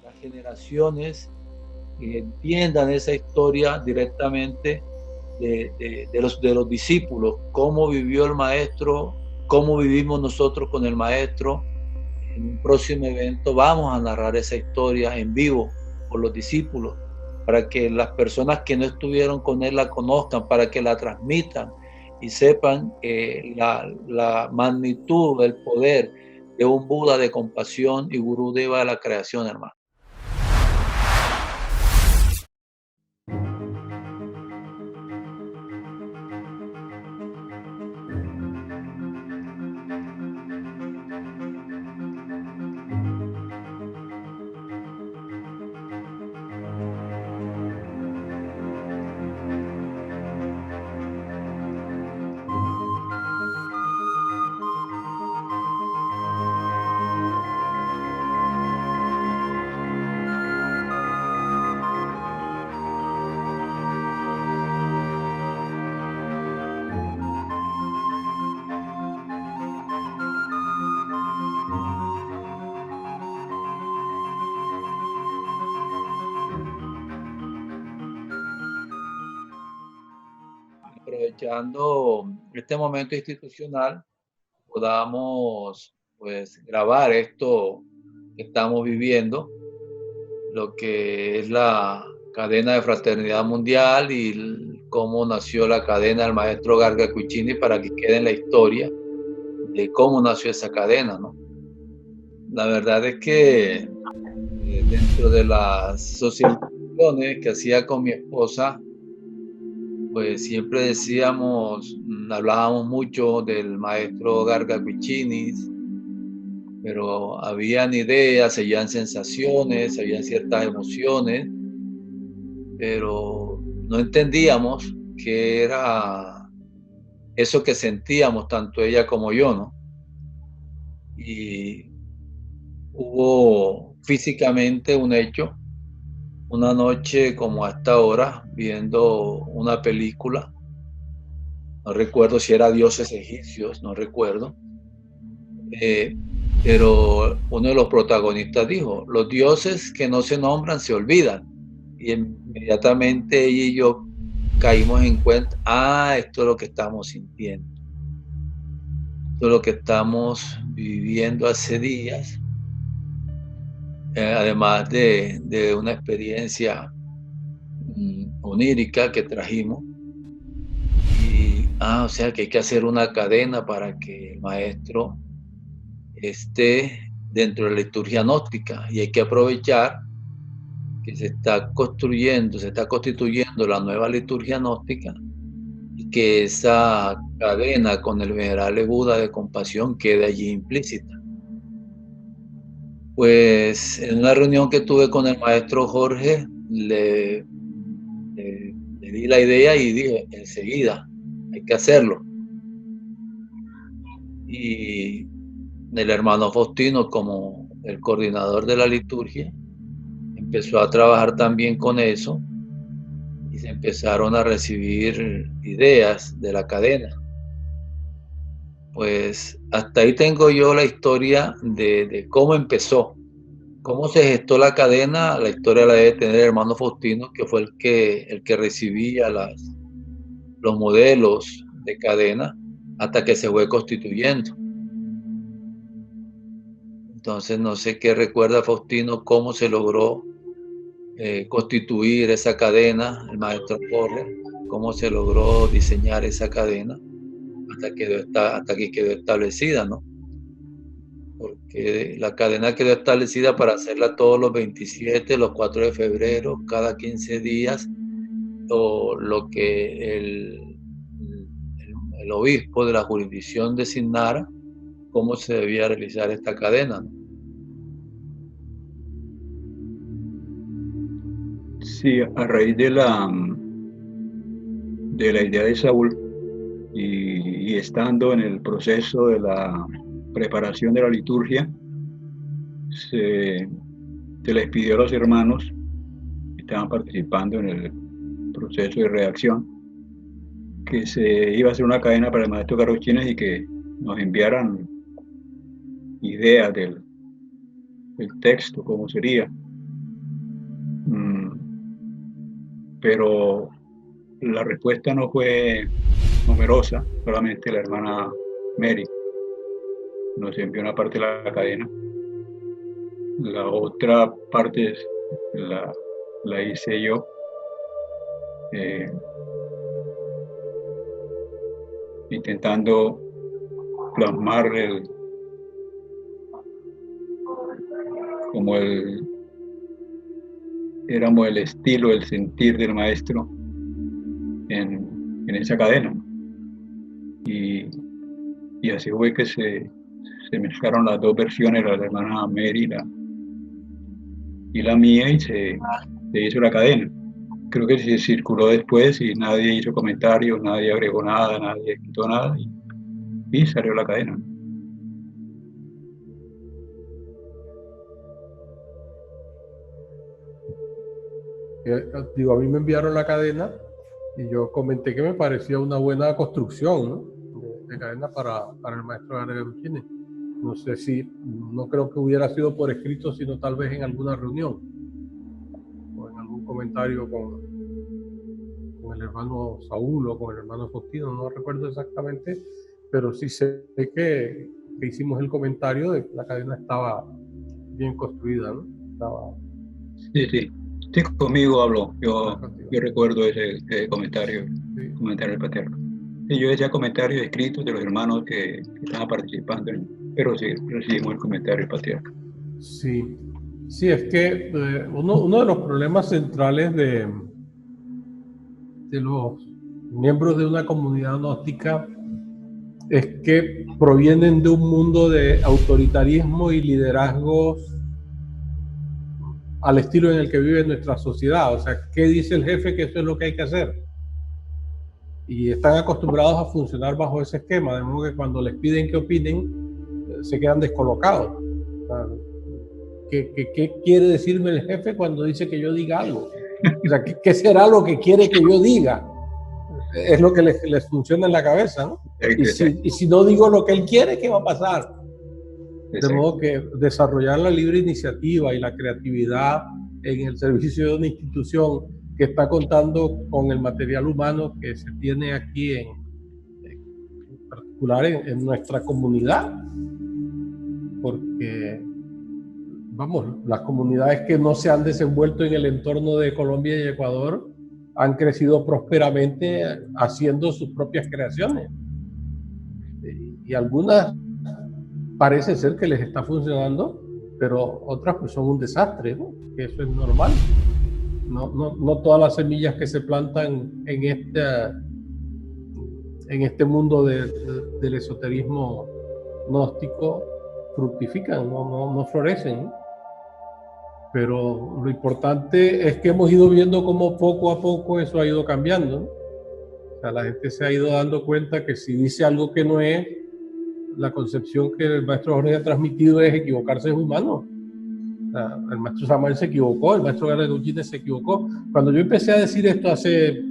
las generaciones entiendan esa historia directamente de los discípulos, cómo vivió el maestro, cómo vivimos nosotros con el maestro. En un próximo evento vamos a narrar esa historia en vivo por los discípulos, para que las personas que no estuvieron con él la conozcan, para que la transmitan y sepan la magnitud, el poder de un Buda de compasión y Gurudeva de la creación, hermano. Aprovechando este momento institucional, podamos pues grabar esto que estamos viviendo, lo que es la cadena de fraternidad mundial y cómo nació la cadena del maestro Garga Cuccini, para que quede en la historia de cómo nació esa cadena, ¿no? La verdad es que dentro de las socializaciones que hacía con mi esposa, pues siempre decíamos, hablábamos mucho del maestro Garga Cuccini, pero habían ideas, habían sensaciones, habían ciertas emociones, pero no entendíamos qué era eso que sentíamos tanto ella como yo, ¿no? Y hubo físicamente un hecho, una noche como a esta hora, viendo una película, no recuerdo si era Dioses Egipcios, no recuerdo, eh, pero uno de los protagonistas dijo, los dioses que no se nombran se olvidan. Y inmediatamente ella y yo caímos en cuenta, esto es lo que estamos sintiendo, esto es lo que estamos viviendo hace días, además de una experiencia onírica que trajimos. Y, o sea que hay que hacer una cadena para que el maestro esté dentro de la liturgia gnóstica, y hay que aprovechar que se está construyendo, se está constituyendo la nueva liturgia gnóstica, y que esa cadena con el venerable Buda de compasión quede allí implícita. Pues en una reunión que tuve con el maestro Jorge, le di la idea y dije, enseguida, hay que hacerlo. Y el hermano Faustino, como el coordinador de la liturgia, empezó a trabajar también con eso, y se empezaron a recibir ideas de la cadena. Pues hasta ahí tengo yo la historia de cómo empezó, cómo se gestó la cadena. La historia la debe tener el hermano Faustino, que fue el que recibía los modelos de cadena hasta que se fue constituyendo. Entonces no sé qué recuerda Faustino, cómo se logró constituir esa cadena, el maestro Jorge, cómo se logró diseñar esa cadena hasta que quedó establecida, ¿no? Porque la cadena quedó establecida para hacerla todos los 27, los 4 de febrero, cada 15 días, o lo que el obispo de la jurisdicción designara, cómo se debía realizar esta cadena, ¿no? Sí, a raíz de la idea de Saúl y estando en el proceso de la preparación de la liturgia, se, se les pidió a los hermanos que estaban participando en el proceso de redacción que se iba a hacer una cadena para el maestro Carrochines y que nos enviaran ideas del texto, cómo sería. pero la respuesta no fue numerosa, solamente la hermana Mary nos envió una parte de la cadena. La otra parte la hice yo. Intentando plasmar éramos el estilo, el sentir del maestro en esa cadena. Y así fue que se mezclaron las dos versiones, la de la hermana Mary y la mía, y se hizo la cadena. Creo que se circuló después y nadie hizo comentarios, nadie agregó nada, nadie quitó nada, y salió la cadena. Digo, a mí me enviaron la cadena y yo comenté que me parecía una buena construcción, ¿no? de cadena para el maestro Garagutini. No sé si, no creo que hubiera sido por escrito, sino tal vez en alguna reunión o en algún comentario con el hermano Saúl o con el hermano Faustino, no recuerdo exactamente, pero sí sé que hicimos el comentario de que la cadena estaba bien construida, ¿no? Sí, conmigo habló. Yo recuerdo ese comentario, sí. Comentario del patriarca. Y yo decía comentarios escritos de los hermanos que estaban participando, pero sí, recibimos el comentario del patriarca. Sí, es que uno de los problemas centrales de los miembros de una comunidad gnóstica es que provienen de un mundo de autoritarismo y liderazgos al estilo en el que vive nuestra sociedad. O sea, ¿qué dice el jefe? Que eso es lo que hay que hacer. Y están acostumbrados a funcionar bajo ese esquema, de modo que cuando les piden que opinen, se quedan descolocados. O sea, ¿qué quiere decirme el jefe cuando dice que yo diga algo? O sea, ¿qué será lo que quiere que yo diga? Es lo que les funciona en la cabeza, ¿no? Y si no digo lo que él quiere, ¿qué va a pasar? De modo que desarrollar la libre iniciativa y la creatividad en el servicio de una institución que está contando con el material humano que se tiene aquí en particular en nuestra comunidad, porque vamos, las comunidades que no se han desenvuelto en el entorno de Colombia y Ecuador han crecido prósperamente haciendo sus propias creaciones, y algunas parece ser que les está funcionando, pero otras pues son un desastre, ¿no? Que eso es normal. No todas las semillas que se plantan en este mundo del esoterismo gnóstico fructifican, no florecen, ¿no? Pero lo importante es que hemos ido viendo cómo poco a poco eso ha ido cambiando, ¿no? O sea, la gente se ha ido dando cuenta que si dice algo que no es, la concepción que el maestro Jorge ha transmitido es equivocarse es humano. O sea, el maestro Samuel se equivocó, el maestro Garagutini se equivocó. Cuando yo empecé a decir esto hace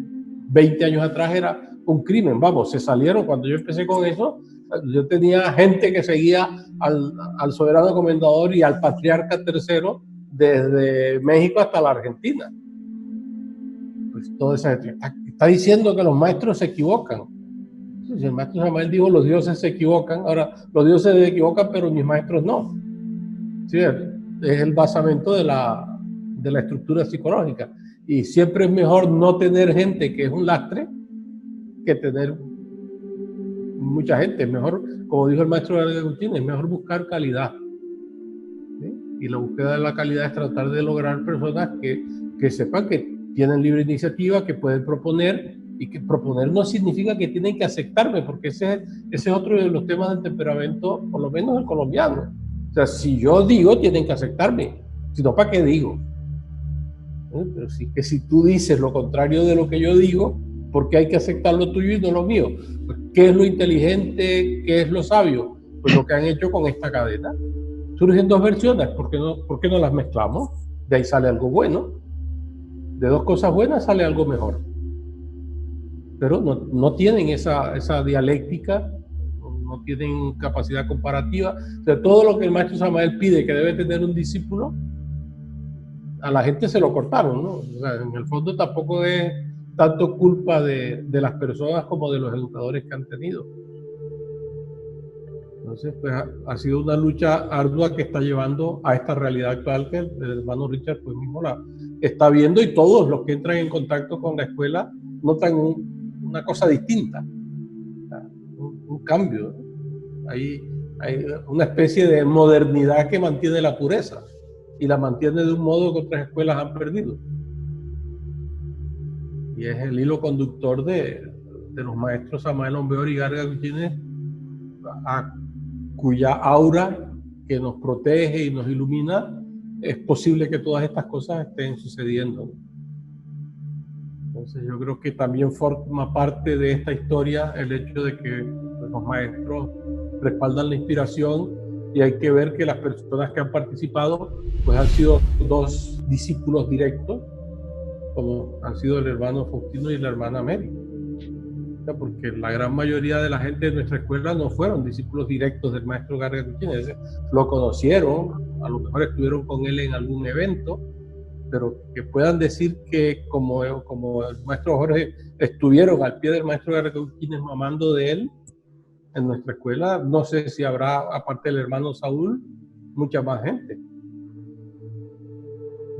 20 años atrás era un crimen, vamos, se salieron. Cuando yo empecé con eso, yo tenía gente que seguía al soberano comendador y al patriarca tercero desde México hasta la Argentina. Pues toda esa gente está diciendo que los maestros se equivocan. Si el maestro Samuel dijo los dioses se equivocan, ahora los dioses se equivocan, pero mis maestros no. ¿Sí? Es el basamento de la estructura psicológica. Y siempre es mejor no tener gente que es un lastre que tener mucha gente. Es mejor, como dijo el maestro Garagutini, es mejor buscar calidad. ¿Sí? Y la búsqueda de la calidad es tratar de lograr personas que sepan que tienen libre iniciativa, que pueden proponer, y que proponer no significa que tienen que aceptarme, porque ese es otro de los temas del temperamento, por lo menos el colombiano. O sea, si yo digo, tienen que aceptarme, si no, ¿para qué digo? Pero sí que si tú dices lo contrario de lo que yo digo, ¿por qué hay que aceptar lo tuyo y no lo mío? Pues, ¿qué es lo inteligente? ¿Qué es lo sabio? Pues lo que han hecho con esta cadena. Surgen dos versiones, ¿por qué no las mezclamos? De ahí sale algo bueno. De dos cosas buenas sale algo mejor. Pero no tienen esa dialéctica, no tienen capacidad comparativa. O sea, todo lo que el maestro Samael pide que debe tener un discípulo, a la gente se lo cortaron, ¿no? O sea, en el fondo tampoco es tanto culpa de las personas como de los educadores que han tenido. Entonces, pues ha sido una lucha ardua que está llevando a esta realidad actual que el hermano Richard pues mismo la está viendo, y todos los que entran en contacto con la escuela notan una cosa distinta, un cambio, ¿no? Hay una especie de modernidad que mantiene la pureza y la mantiene de un modo que otras escuelas han perdido. Y es el hilo conductor de los maestros Samael Aumbeor y Garga Gutierrez, cuya aura que nos protege y nos ilumina, es posible que todas estas cosas estén sucediendo. Entonces yo creo que también forma parte de esta historia el hecho de que los maestros respaldan la inspiración, y hay que ver que las personas que han participado pues han sido dos discípulos directos, como han sido el hermano Faustino y la hermana Mary. Porque la gran mayoría de la gente de nuestra escuela no fueron discípulos directos del maestro Garga Gutierrez, lo conocieron, a lo mejor estuvieron con él en algún evento, pero que puedan decir que como el maestro Jorge estuvieron al pie del maestro Garga Gutierrez mamando de él en nuestra escuela, no sé si habrá, aparte del hermano Saúl, mucha más gente.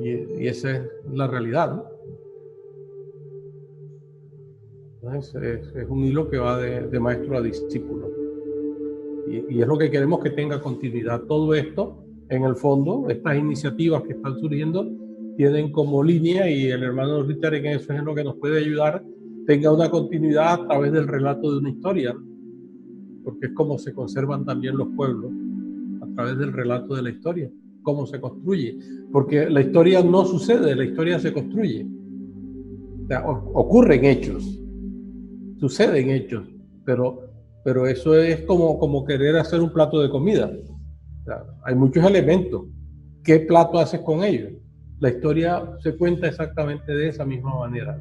Y esa es la realidad, ¿no? Entonces, es un hilo que va de maestro a discípulo. Y es lo que queremos que tenga continuidad. Todo esto, en el fondo, estas iniciativas que están surgiendo, tienen como línea, y el hermano Richard en eso es en lo que nos puede ayudar, tenga una continuidad a través del relato de una historia, porque es como se conservan también los pueblos, a través del relato de la historia, cómo se construye. Porque la historia no sucede, la historia se construye. O sea, ocurren hechos. Suceden hechos, pero eso es como querer hacer un plato de comida. O sea, hay muchos elementos. ¿Qué plato haces con ellos? La historia se cuenta exactamente de esa misma manera,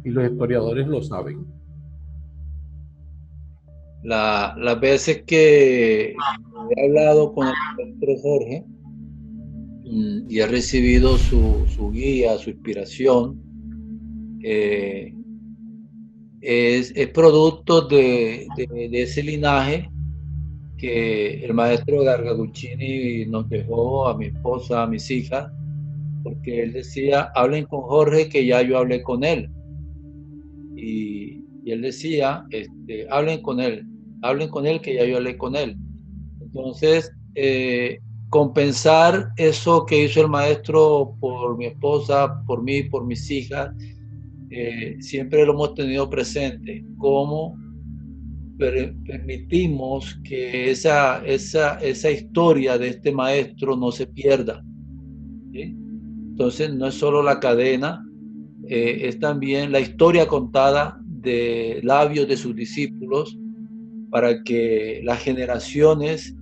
y los historiadores lo saben. Las veces que he hablado con el maestro Jorge y he recibido su guía, su inspiración, es producto de ese linaje que el maestro Garga Guccini nos dejó a mi esposa, a mis hijas, porque él decía, hablen con Jorge que ya yo hablé con él. Y él decía, hablen con él que ya yo hablé con él. Entonces, compensar eso que hizo el maestro por mi esposa, por mí, por mis hijas, siempre lo hemos tenido presente. Cómo permitimos que esa historia de este maestro no se pierda, ¿sí? Entonces, no es solo la cadena, es también la historia contada de labios de sus discípulos, para que las generaciones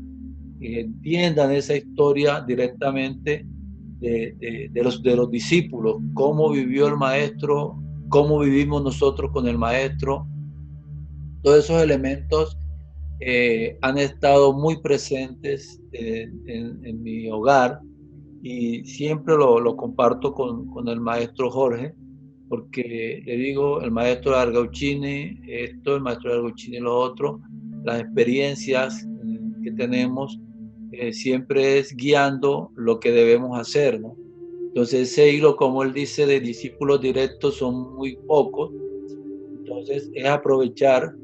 entiendan esa historia directamente de los discípulos, cómo vivió el maestro, cómo vivimos nosotros con el maestro. Todos esos elementos han estado muy presentes en mi hogar, y siempre lo comparto con el maestro Jorge, porque le digo, el maestro Garga Guccini esto, el maestro Garga Guccini lo otro, las experiencias que tenemos siempre es guiando lo que debemos hacer, ¿no? Entonces ese hilo, como él dice, de discípulos directos son muy pocos. Entonces es aprovechar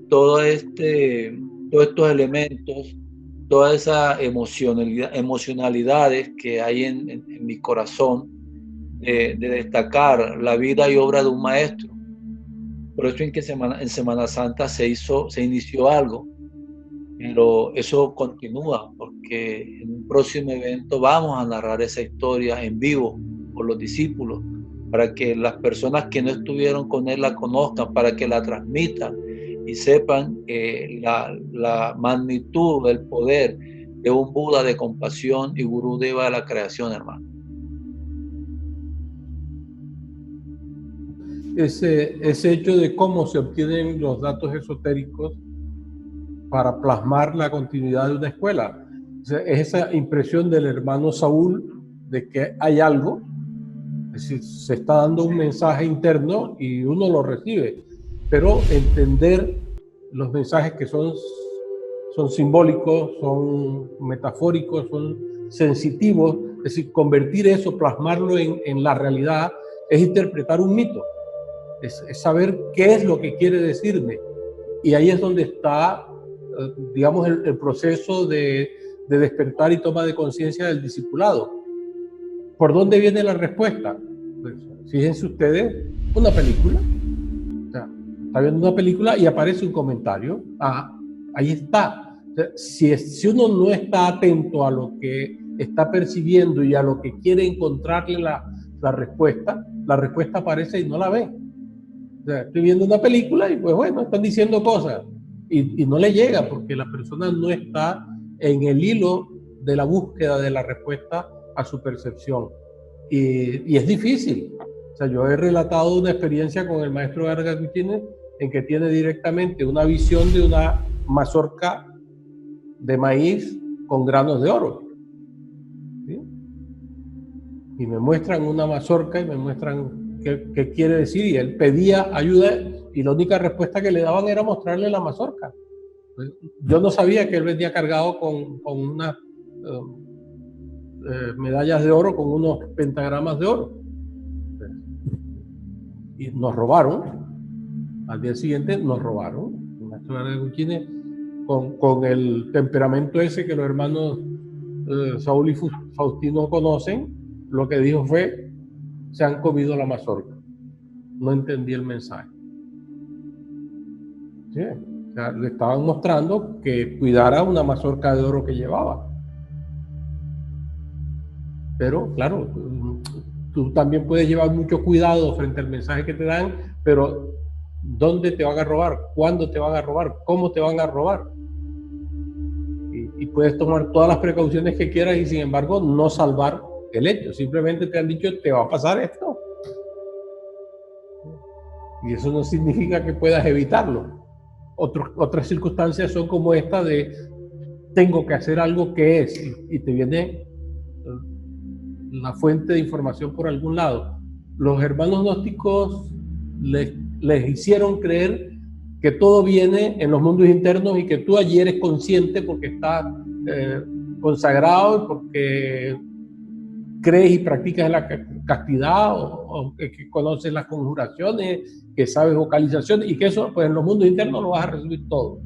todos estos elementos, todas esas emocionalidades que hay en mi corazón, de destacar la vida y obra de un maestro. Por eso en Semana Santa se inició algo, pero eso continúa, porque en un próximo evento vamos a narrar esa historia en vivo por los discípulos, para que las personas que no estuvieron con él la conozcan, para que la transmitan y sepan la magnitud del poder de un Buda de compasión y Gurudeva de la creación, hermano. Ese hecho de cómo se obtienen los datos esotéricos para plasmar la continuidad de una escuela. O sea, es esa impresión del hermano Saúl de que hay algo, es decir, se está dando un mensaje interno y uno lo recibe, pero entender los mensajes que son simbólicos, son metafóricos, son sensitivos, es decir, convertir eso, plasmarlo en la realidad, es interpretar un mito, es saber qué es lo que quiere decirme. Y ahí es donde está, digamos, el proceso de despertar y toma de conciencia del discipulado. ¿Por dónde viene la respuesta? Pues, fíjense ustedes, una película. O sea, está viendo una película y aparece un comentario. Ah, ahí está. O sea, si uno no está atento a lo que está percibiendo y a lo que quiere encontrarle la respuesta aparece y no la ve. O sea, estoy viendo una película y pues bueno, están diciendo cosas y no le llega porque la persona no está en el hilo de la búsqueda de la respuesta a su percepción. Y es difícil. O sea, yo he relatado una experiencia con el maestro Garga Gutiérrez en que tiene directamente una visión de una mazorca de maíz con granos de oro. ¿Sí? Y me muestran una mazorca y me muestran qué quiere decir, y él pedía ayuda y la única respuesta que le daban era mostrarle la mazorca. Yo no sabía que él venía cargado con unas medallas de oro, con unos pentagramas de oro. Y nos robaron. Al día siguiente nos robaron. El maestro Garga con el temperamento ese que los hermanos Saúl y Faustino conocen, lo que dijo fue: se han comido la mazorca. No entendí el mensaje. ¿Sí? O sea, le estaban mostrando que cuidara una mazorca de oro que llevaba. Pero, claro, tú también puedes llevar mucho cuidado frente al mensaje que te dan, pero ¿dónde te van a robar? ¿Cuándo te van a robar? ¿Cómo te van a robar? Y puedes tomar todas las precauciones que quieras y, sin embargo, no salvar el hecho. Simplemente te han dicho: te va a pasar esto. Y eso no significa que puedas evitarlo. Otras circunstancias son como esta de: tengo que hacer algo que es, y te viene la fuente de información por algún lado. Los hermanos gnósticos les hicieron creer que todo viene en los mundos internos y que tú allí eres consciente porque estás consagrado y porque crees y practicas la castidad, o que conoces las conjuraciones, que sabes vocalizaciones, y que eso, pues en los mundos internos lo vas a recibir todo.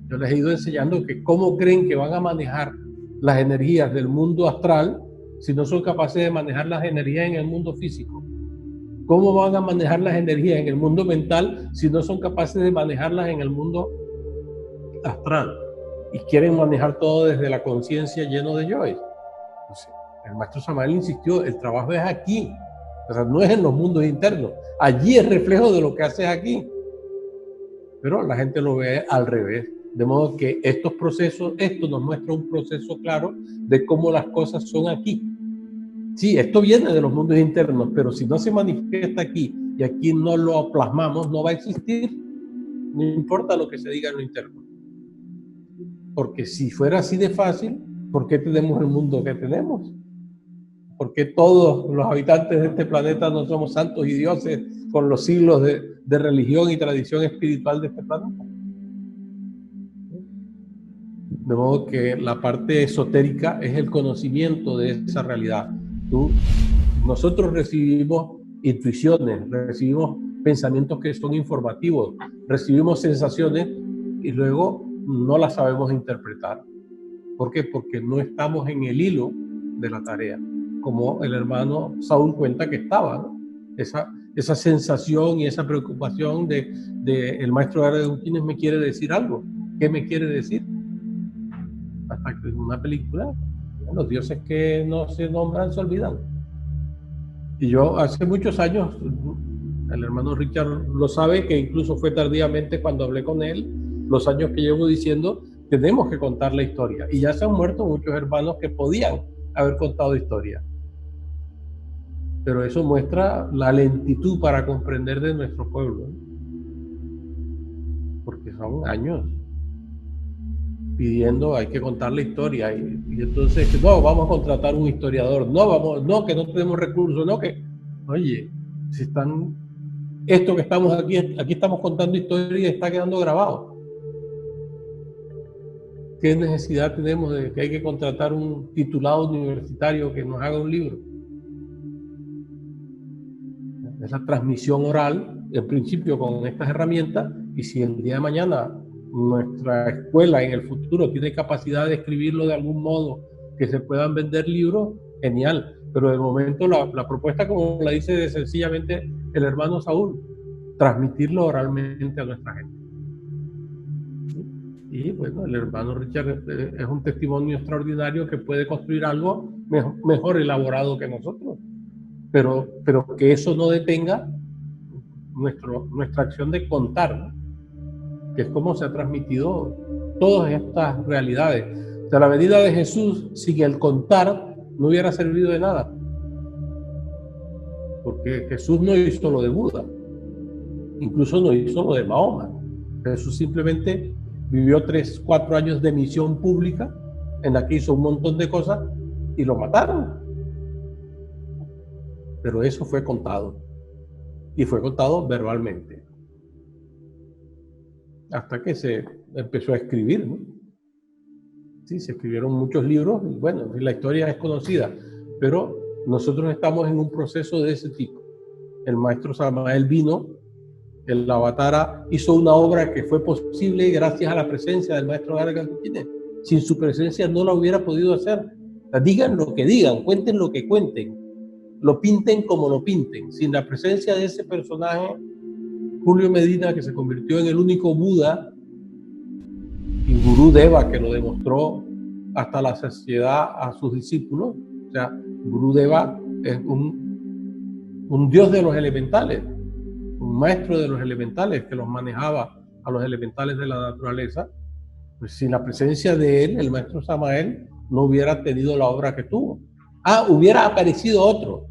Yo les he ido enseñando que cómo creen que van a manejar las energías del mundo astral si no son capaces de manejar las energías en el mundo físico. ¿Cómo van a manejar las energías en el mundo mental si no son capaces de manejarlas en el mundo astral? Y quieren manejar todo desde la conciencia, lleno de yo. Entonces, el maestro Samael insistió: el trabajo es aquí. O sea, no es en los mundos internos. Allí es reflejo de lo que haces aquí. Pero la gente lo ve al revés. De modo que estos procesos, esto nos muestra un proceso claro de cómo las cosas son aquí. Sí, esto viene de los mundos internos, pero si no se manifiesta aquí y aquí no lo plasmamos, no va a existir. No importa lo que se diga en lo interno. Porque si fuera así de fácil, ¿por qué tenemos el mundo que tenemos? ¿Por qué todos los habitantes de este planeta no somos santos y dioses con los siglos de religión y tradición espiritual de este planeta? De modo que la parte esotérica es el conocimiento de esa realidad. Nosotros recibimos intuiciones, recibimos pensamientos que son informativos, recibimos sensaciones y luego no las sabemos interpretar. ¿Por qué? Porque no estamos en el hilo de la tarea, como el hermano Saúl cuenta que estaba, ¿no? Esa sensación y esa preocupación de el maestro Garga Gutiérrez me quiere decir algo. ¿Qué me quiere decir? Hasta que en una película, los dioses que no se nombran se olvidan. Y yo hace muchos años, el hermano Richard lo sabe, que incluso fue tardíamente cuando hablé con él, los años que llevo diciendo: tenemos que contar la historia. Y ya se han muerto muchos hermanos que podían haber contado historia. Pero eso muestra la lentitud para comprender de nuestro pueblo, ¿no? Porque son años. pidiendo, hay que contar la historia, y entonces, no, vamos a contratar un historiador, no, que no tenemos recursos, no, que, oye, si están, esto que estamos aquí estamos contando historia y está quedando grabado. ¿Qué necesidad tenemos de que hay que contratar un titulado universitario que nos haga un libro? Esa transmisión oral, en principio con estas herramientas, y si el día de mañana nuestra escuela en el futuro tiene capacidad de escribirlo de algún modo que se puedan vender libros, genial. Pero de momento la propuesta, como la dice sencillamente el hermano Saúl, transmitirlo oralmente a nuestra gente. Y bueno, el hermano Richard es un testimonio extraordinario que puede construir algo mejor elaborado que nosotros. Pero que eso no detenga nuestra acción de contar, ¿no? Que es como se ha transmitido todas estas realidades. O sea, la venida de Jesús sin el contar no hubiera servido de nada. Porque Jesús no hizo lo de Buda, incluso no hizo lo de Mahoma. Jesús simplemente vivió 3-4 años de misión pública en la que hizo un montón de cosas y lo mataron. Pero eso fue contado, y fue contado verbalmente, hasta que se empezó a escribir, ¿no? Sí, se escribieron muchos libros, y bueno, la historia es conocida, pero nosotros estamos en un proceso de ese tipo. El maestro Samael vino, el Avatara hizo una obra que fue posible gracias a la presencia del maestro Garga Cuquín. Sin su presencia no la hubiera podido hacer. O sea, digan lo que digan, cuenten lo que cuenten, lo pinten como lo pinten. Sin la presencia de ese personaje, Julio Medina, que se convirtió en el único Buda, y Gurú Deva, que lo demostró hasta la saciedad a sus discípulos. O sea, Gurú Deva es un dios de los elementales, un maestro de los elementales que los manejaba a los elementales de la naturaleza. Pues sin la presencia de él, el maestro Samael no hubiera tenido la obra que tuvo. Hubiera aparecido otro.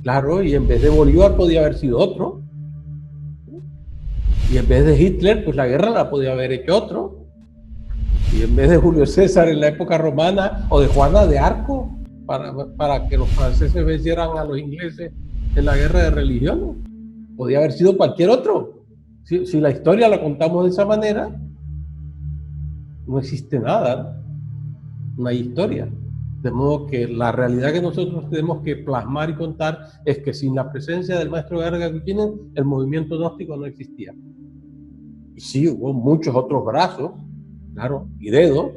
Claro, y en vez de Bolívar podía haber sido otro. Y en vez de Hitler, pues la guerra la podía haber hecho otro. Y en vez de Julio César en la época romana, o de Juana de Arco, para que los franceses vencieran a los ingleses en la guerra de religión, podía haber sido cualquier otro. Si la historia la contamos de esa manera, no existe nada, no hay historia. De modo que la realidad que nosotros tenemos que plasmar y contar es que sin la presencia del maestro Garga Cuquín, el movimiento gnóstico no existía. Y sí, hubo muchos otros brazos, claro, y dedos,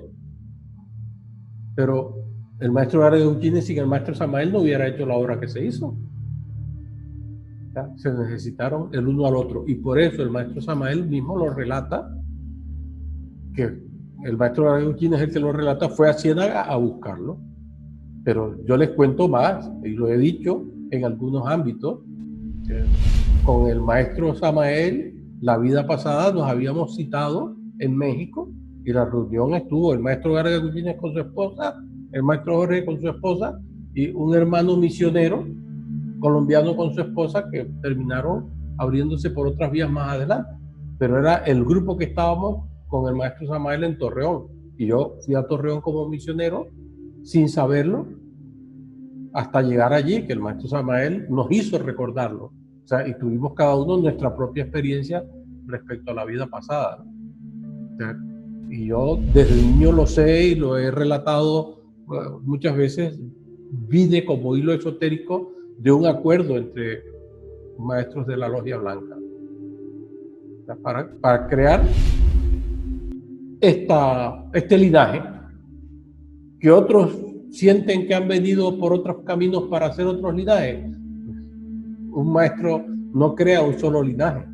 pero el maestro Garga Cuquín sin el maestro Samael no hubiera hecho la obra que se hizo. ¿Ya? Se necesitaron el uno al otro, y por eso el maestro Samael mismo lo relata, que el maestro Garga Cuquín es el que lo relata, fue a Ciénaga a buscarlo. Pero yo les cuento más, y lo he dicho en algunos ámbitos, con el maestro Samael, la vida pasada nos habíamos citado en México, y la reunión estuvo el maestro Garga Cuquín con su esposa, el maestro Jorge con su esposa, y un hermano misionero colombiano con su esposa, que terminaron abriéndose por otras vías más adelante. Pero era el grupo que estábamos con el maestro Samael en Torreón, y yo fui a Torreón como misionero sin saberlo, hasta llegar allí, que el maestro Samael nos hizo recordarlo. O sea, y tuvimos cada uno nuestra propia experiencia respecto a la vida pasada. O sea, y yo desde niño lo sé y lo he relatado muchas veces, vine como hilo esotérico de un acuerdo entre maestros de la Logia Blanca. O sea, para crear este linaje, que otros sienten que han venido por otros caminos para hacer otros linajes. Un maestro no crea un solo linaje,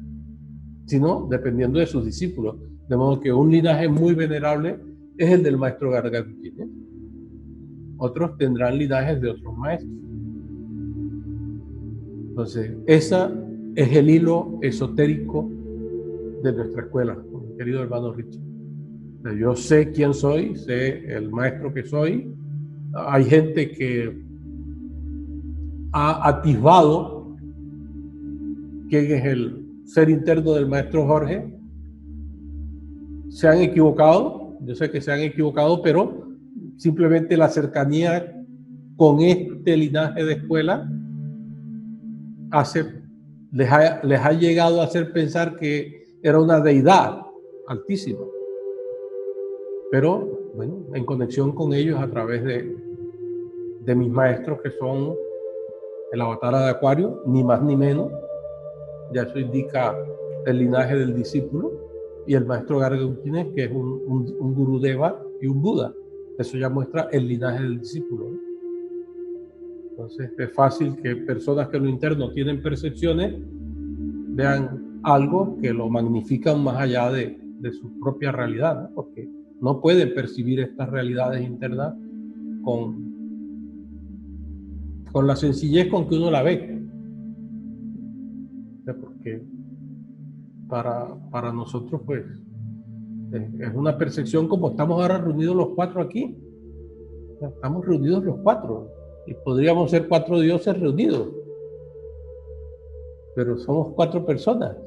sino dependiendo de sus discípulos. De modo que un linaje muy venerable es el del maestro Garga Cuquín. Otros tendrán linajes de otros maestros. Entonces, ese es el hilo esotérico de nuestra escuela, mi querido hermano Richard. Yo sé quién soy, sé el maestro que soy. Hay gente que ha atisbado quién es el ser interno del maestro Jorge. Se han equivocado, yo sé que se han equivocado, pero simplemente la cercanía con este linaje de escuela les ha llegado a hacer pensar que era una deidad altísima. Pero, bueno, en conexión con ellos a través de mis maestros, que son el avatar de Acuario, ni más ni menos. Ya eso indica el linaje del discípulo, y el maestro Garga Uchines, que es un Gurudeva y un Buda. Eso ya muestra el linaje del discípulo, ¿no? Entonces es fácil que personas que en lo interno tienen percepciones vean algo que lo magnifican más allá de su propia realidad, ¿no? Porque no pueden percibir estas realidades internas con la sencillez con que uno la ve. Porque para nosotros, pues, es una percepción como estamos ahora reunidos los cuatro aquí. Estamos reunidos los cuatro y podríamos ser 4 dioses reunidos, pero somos 4 personas.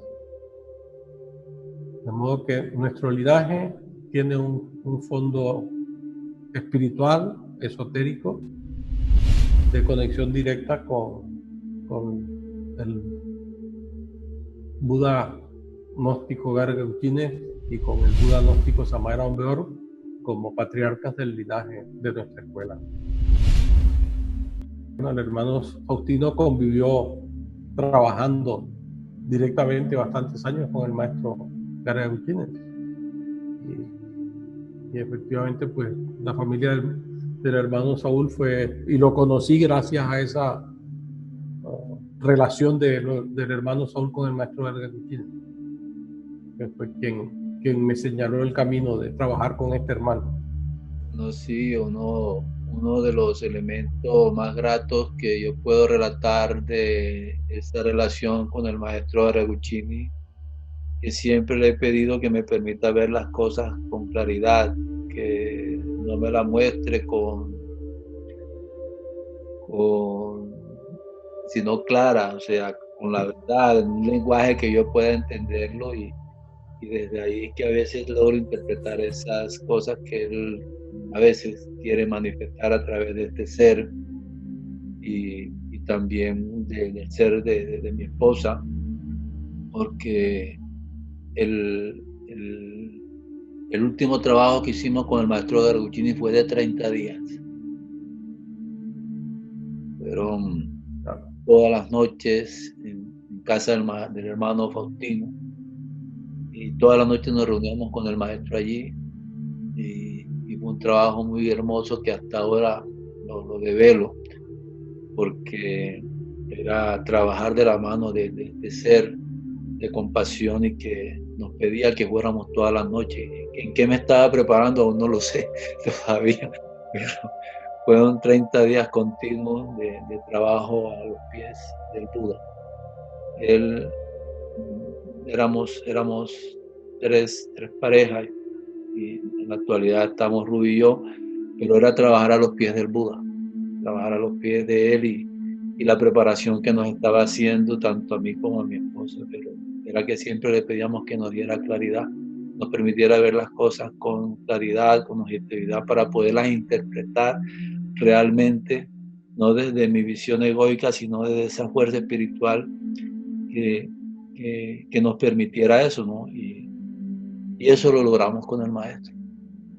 De modo que nuestro linaje tiene un fondo espiritual, esotérico, de conexión directa con el Buda gnóstico Garga Uchines y con el Buda gnóstico Samael Aun Weor como patriarcas del linaje de nuestra escuela. Bueno, el hermano Faustino convivió trabajando directamente bastantes años con el maestro Garga Uchines. Y efectivamente, pues, la familia del hermano Saúl fue, y lo conocí gracias a esa relación del hermano Saúl con el maestro Garga Uchines, que fue quien me señaló el camino de trabajar con este hermano. No, sí, uno de los elementos más gratos que yo puedo relatar de esta relación con el maestro Garga Uchines, que siempre le he pedido que me permita ver las cosas con claridad, que no me la muestre sino clara, o sea, con la verdad, en un lenguaje que yo pueda entenderlo, y desde ahí es que a veces logro interpretar esas cosas que él a veces quiere manifestar a través de este ser, y también del ser de mi esposa, porque el último trabajo que hicimos con el maestro Garga Uchines fue de 30 días. Fueron todas las noches en casa del hermano Faustino, y todas las noches nos reuníamos con el maestro allí, y fue un trabajo muy hermoso que hasta ahora lo develo, porque era trabajar de la mano de ser de compasión, y que nos pedía que fuéramos todas las noches. ¿En qué me estaba preparando? Aún no lo sé todavía, pero fueron 30 días continuos de trabajo a los pies del Buda. Éramos tres parejas, y en la actualidad estamos Rubí y yo, pero era trabajar a los pies del Buda, trabajar a los pies de él, y la preparación que nos estaba haciendo tanto a mí como a mi esposa, pero era que siempre le pedíamos que nos diera claridad, nos permitiera ver las cosas con claridad, con objetividad, para poderlas interpretar realmente, no desde mi visión egoica, sino desde esa fuerza espiritual que nos permitiera eso, ¿no? Y eso lo logramos con el maestro.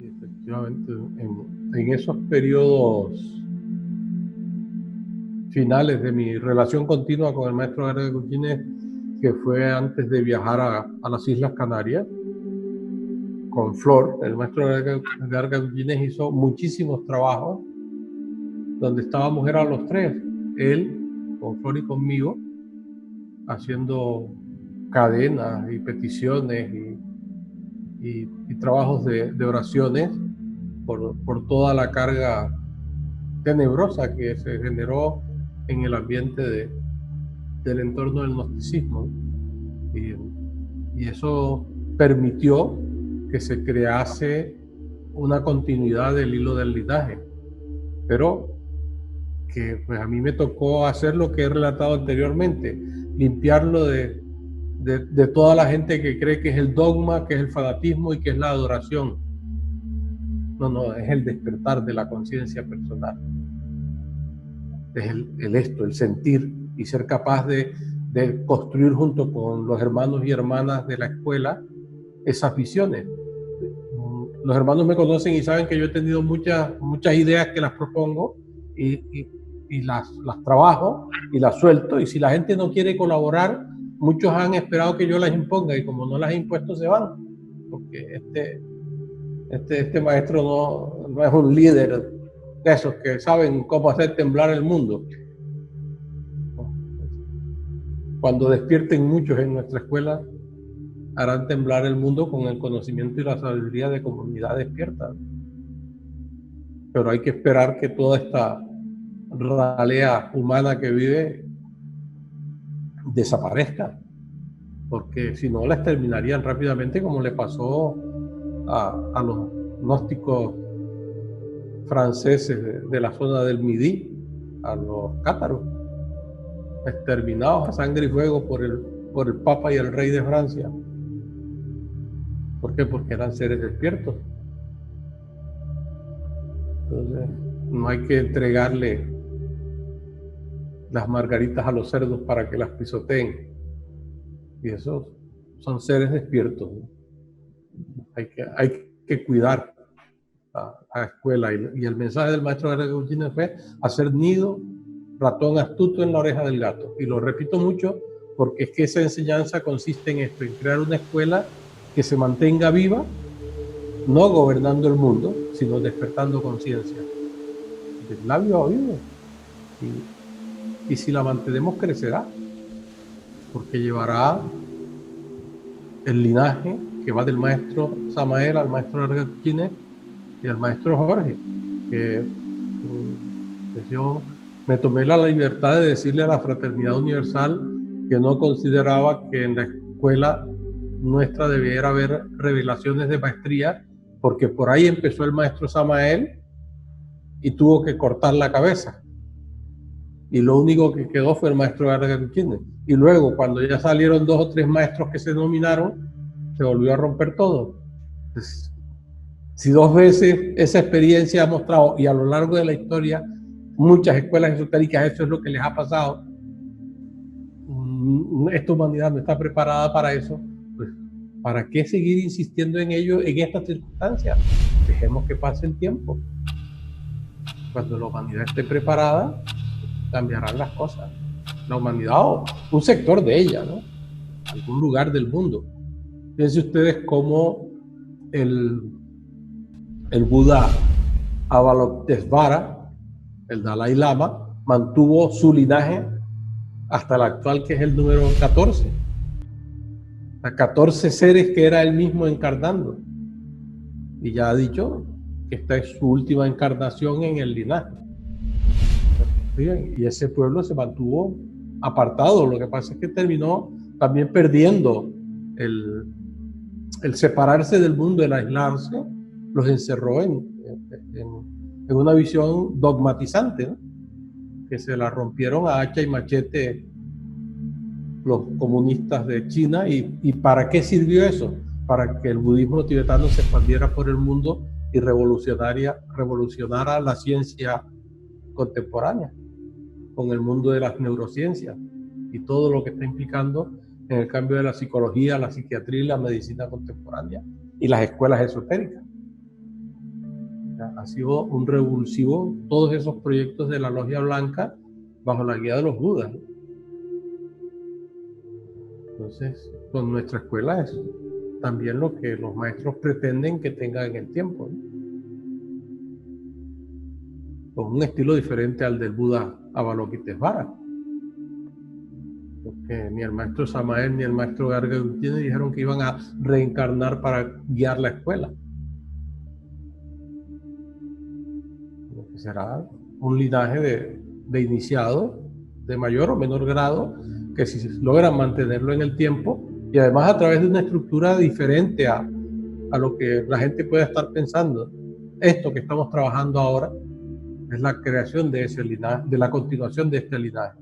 Efectivamente, en esos periodos finales de mi relación continua con el maestro Garga Uchines, que fue antes de viajar a las Islas Canarias con Flor, el maestro Garga Uchines hizo muchísimos trabajos donde estábamos, eran los tres, él con Flor y conmigo, haciendo cadenas y peticiones y trabajos de oraciones por toda la carga tenebrosa que se generó en el ambiente del entorno del gnosticismo, y eso permitió que se crease una continuidad del hilo del linaje, pero que pues a mí me tocó hacer lo que he relatado anteriormente, limpiarlo de toda la gente que cree que es el dogma, que es el fanatismo y que es la adoración, No, es el despertar de la conciencia personal. Es el sentir y ser capaz de construir junto con los hermanos y hermanas de la escuela esas visiones. Los hermanos me conocen y saben que yo he tenido muchas ideas que las propongo y las trabajo y las suelto, y si la gente no quiere colaborar, muchos han esperado que yo las imponga, y como no las he impuesto se van, porque este maestro no es un líder de esos que saben cómo hacer temblar el mundo. Cuando despierten muchos en nuestra escuela, harán temblar el mundo con el conocimiento y la sabiduría de comunidad despierta. Pero hay que esperar que toda esta ralea humana que vive desaparezca, porque si no la exterminarían rápidamente, como le pasó a los gnósticos franceses de la zona del Midi, a los cátaros, exterminados a sangre y fuego por el Papa y el Rey de Francia. ¿Por qué? Porque eran seres despiertos. Entonces, no hay que entregarle las margaritas a los cerdos para que las pisoteen. Y esos son seres despiertos, ¿no? Hay que cuidar a la escuela. Y el mensaje del maestro Garagutines fue hacer nido, ratón astuto en la oreja del gato. Y lo repito mucho porque es que esa enseñanza consiste en esto, en crear una escuela que se mantenga viva, no gobernando el mundo, sino despertando conciencia. Del labio a oído. Y si la mantenemos, crecerá, porque llevará el linaje que va del maestro Samael al maestro Garagutines y al maestro Jorge, que yo me tomé la libertad de decirle a la Fraternidad Universal que no consideraba que en la escuela nuestra debiera haber revelaciones de maestría, porque por ahí empezó el maestro Samael y tuvo que cortar la cabeza, y lo único que quedó fue el maestro Garagutines. Y luego, cuando ya salieron 2 o 3 maestros que se nominaron, se volvió a romper todo. Entonces, si 2 veces esa experiencia ha mostrado, y a lo largo de la historia muchas escuelas esotéricas eso es lo que les ha pasado, esta humanidad no está preparada para eso, pues ¿para qué seguir insistiendo en ello en estas circunstancias? Dejemos que pase el tiempo. Cuando la humanidad esté preparada, cambiarán las cosas. La humanidad, o un sector de ella, ¿no? Algún lugar del mundo. Fíjense ustedes cómo el Buda Avalokitesvara, el Dalai Lama, mantuvo su linaje hasta el actual, que es el número 14. A 14 seres que era él mismo encarnando. Y ya ha dicho que esta es su última encarnación en el linaje. Y ese pueblo se mantuvo apartado. Lo que pasa es que terminó también perdiendo el separarse del mundo, el aislarse, los encerró en una visión dogmatizante, ¿no? Que se la rompieron a hacha y machete los comunistas de China. ¿Y para qué sirvió eso? Para que el budismo tibetano se expandiera por el mundo y revolucionara la ciencia contemporánea con el mundo de las neurociencias y todo lo que está implicando en el cambio de la psicología, la psiquiatría y la medicina contemporánea y las escuelas esotéricas. Ha sido un revulsivo todos esos proyectos de la Logia Blanca bajo la guía de los Budas. Entonces, con nuestra escuela es también lo que los maestros pretenden que tenga en el tiempo, ¿no? Con un estilo diferente al del Buda Avalokitesvara. Porque ni el maestro Samael ni el maestro Garagutines dijeron que iban a reencarnar para guiar la escuela. Será un linaje de iniciados de mayor o menor grado, que si logran mantenerlo en el tiempo, y además a través de una estructura diferente a lo que la gente pueda estar pensando. Esto que estamos trabajando ahora es la creación de ese linaje, de la continuación de este linaje.